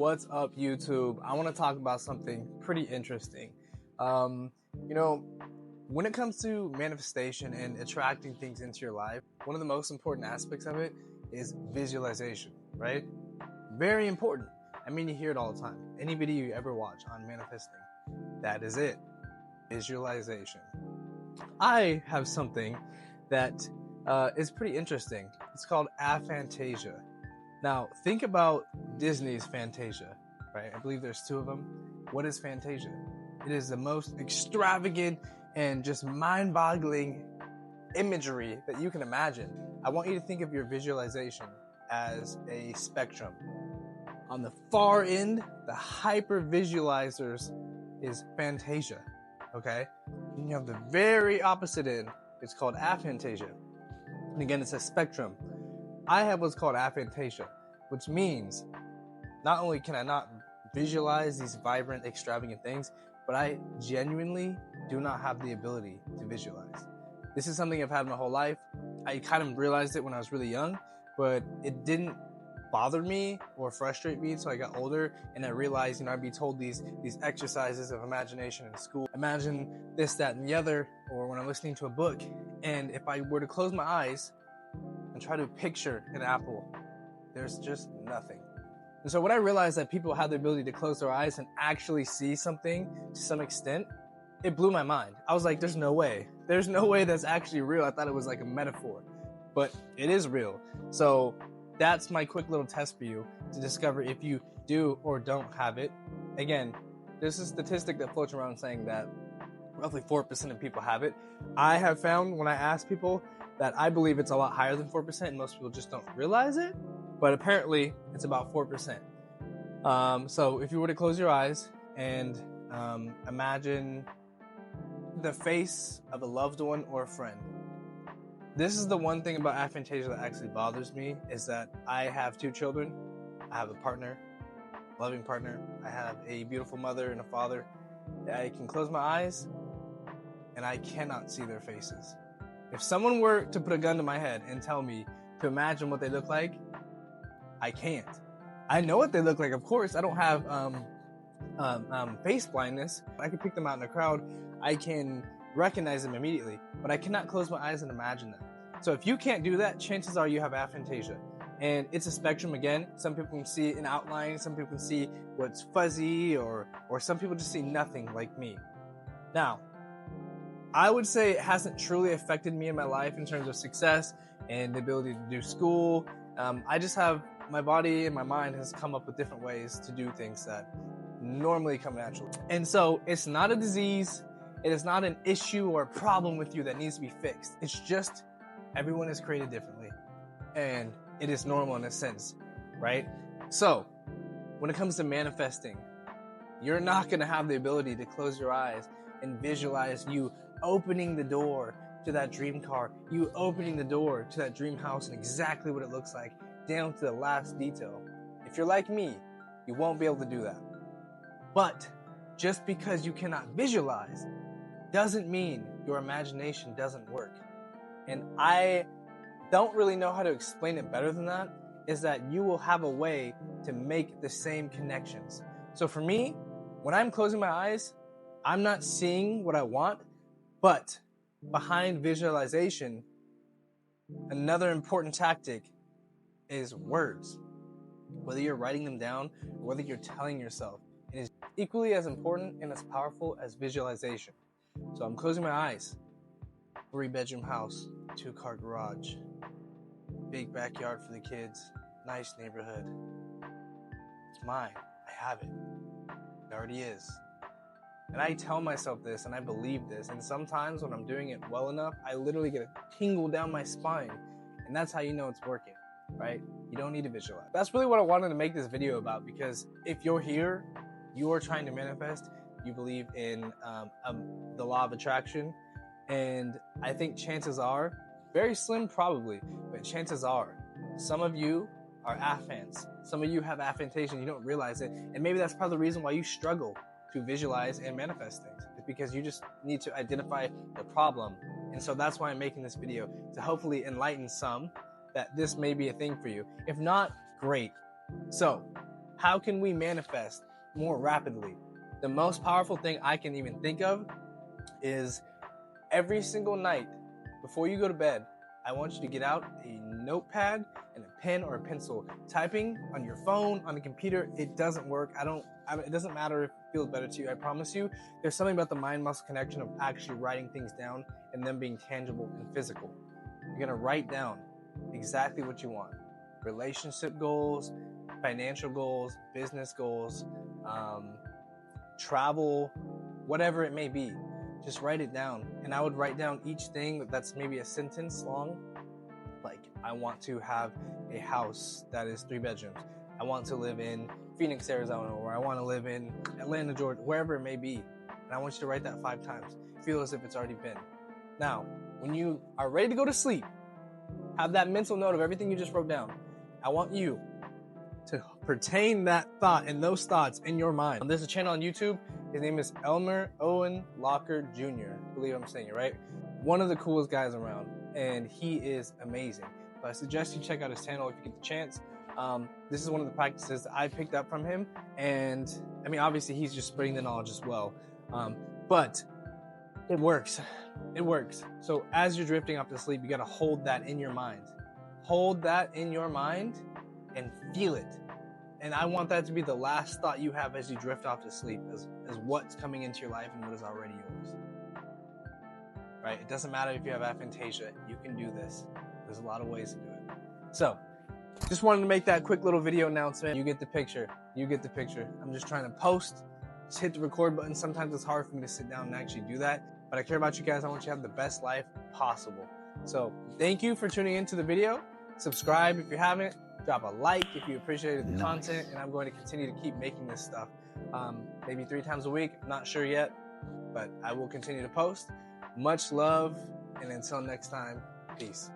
What's up, YouTube? I want to talk about something pretty interesting. When it comes to manifestation and attracting things into your life, one of the most important aspects of it is visualization, right? Very important. I mean, you hear it all the time. Any video you ever watch on manifesting, that is it. Visualization. I have something that is pretty interesting. It's called Aphantasia. Now, think about Disney's Fantasia, right? I believe there's two of them. What is Fantasia? It is the most extravagant and just mind-boggling imagery that you can imagine. I want you to think of your visualization as a spectrum. On the far end, the hyper-visualizers is Fantasia, okay? And you have the very opposite end. It's called Aphantasia. And again, it's a spectrum. I have what's called aphantasia, which means not only can I not visualize these vibrant, extravagant things, but I genuinely do not have the ability to visualize. This is something I've had my whole life. I kind of realized it when I was really young, but it didn't bother me or frustrate me until I got older, and I realized, I'd be told these exercises of imagination in school. Imagine this, that, and the other, or when I'm listening to a book, and if I were to close my eyes and try to picture an apple, there's just nothing. And so when I realized that people have the ability to close their eyes and actually see something to some extent, it blew my mind. I was like, there's no way. There's no way that's actually real. I thought it was like a metaphor, but it is real. So that's my quick little test for you to discover if you do or don't have it. Again, there's a statistic that floats around saying that roughly 4% of people have it. I have found when I ask people that I believe it's a lot higher than 4%, and most people just don't realize it, but apparently it's about 4%. So if you were to close your eyes and imagine the face of a loved one or a friend. This is the one thing about aphantasia that actually bothers me, is that I have 2 children. I have a partner, a loving partner. I have a beautiful mother and a father. I can close my eyes and I cannot see their faces. If someone were to put a gun to my head and tell me to imagine what they look like, I can't. I know what they look like, of course. I don't have face blindness. I can pick them out in a crowd. I can recognize them immediately, but I cannot close my eyes and imagine them. So if you can't do that, chances are you have aphantasia. And it's a spectrum again. Some people can see an outline, some people can see what's fuzzy, or some people just see nothing, like me. Now, I would say it hasn't truly affected me in my life in terms of success and the ability to do school. I just have, my body and my mind has come up with different ways to do things that normally come naturally. And so it's not a disease. It is not an issue or a problem with you that needs to be fixed. It's just everyone is created differently, and it is normal in a sense, right? So when it comes to manifesting, you're not going to have the ability to close your eyes and visualize you opening the door to that dream car, you opening the door to that dream house and exactly what it looks like, down to the last detail. If you're like me, you won't be able to do that. But just because you cannot visualize doesn't mean your imagination doesn't work. And I don't really know how to explain it better than that, is that you will have a way to make the same connections. So for me, when I'm closing my eyes, I'm not seeing what I want, but behind visualization, another important tactic is words. Whether you're writing them down or whether you're telling yourself, it is equally as important and as powerful as visualization. So I'm closing my eyes. 3-bedroom house, 2-car garage, big backyard for the kids, nice neighborhood. It's mine. I have it. It already is. And I tell myself this and I believe this. And sometimes when I'm doing it well enough, I literally get a tingle down my spine. And that's how you know it's working, right? You don't need to visualize. That's really what I wanted to make this video about, because if you're here, you are trying to manifest, you believe in the law of attraction, and I think chances are, very slim probably, but chances are, some of you are aphants. Some of you have aphantasia, you don't realize it, and maybe that's part of the reason why you struggle to visualize and manifest things. It's because you just need to identify the problem. And so that's why I'm making this video, to hopefully enlighten some that this may be a thing for you. If not, great. So How can we manifest more rapidly? The most powerful thing I can even think of is every single night before you go to bed, I want you to get out a notepad and a pen or a pencil. Typing on your phone, on the computer, it doesn't work. It doesn't matter if it feels better to you. I promise you, there's something about the mind-muscle connection of actually writing things down and them being tangible and physical. You're gonna write down exactly what you want. Relationship goals, financial goals, business goals, travel, whatever it may be. Just write it down. And I would write down each thing that's maybe a sentence long. Like, I want to have a house that is 3 bedrooms. I want to live in Phoenix, Arizona, or I want to live in Atlanta, Georgia, wherever it may be. And I want you to write that 5 times. Feel as if it's already been. Now, when you are ready to go to sleep, have that mental note of everything you just wrote down. I want you to pertain that thought and those thoughts in your mind. There's a channel on YouTube. His name is Elmer Owen Locker Jr. I believe I'm saying it right. One of the coolest guys around, and he is amazing. But I suggest you check out his channel if you get the chance. This is one of the practices that I picked up from him, and I mean, obviously he's just spreading the knowledge as well. But it works. It works. So as you're drifting off to sleep, you got to hold that in your mind. Hold that in your mind and feel it. And I want that to be the last thought you have as you drift off to sleep, as what's coming into your life and what is already yours. Right? It doesn't matter if you have aphantasia. You can do this. There's a lot of ways to do it. So, just wanted to make that quick little video announcement. You get the picture. You get the picture. I'm just trying to post. Just hit the record button. Sometimes it's hard for me to sit down and actually do that. But I care about you guys. I want you to have the best life possible. So, thank you for tuning into the video. Subscribe if you haven't. Drop a like if you appreciated the content, and I'm going to continue to keep making this stuff. Maybe 3 times a week, I'm not sure yet, but I will continue to post. Much love, and until next time, peace.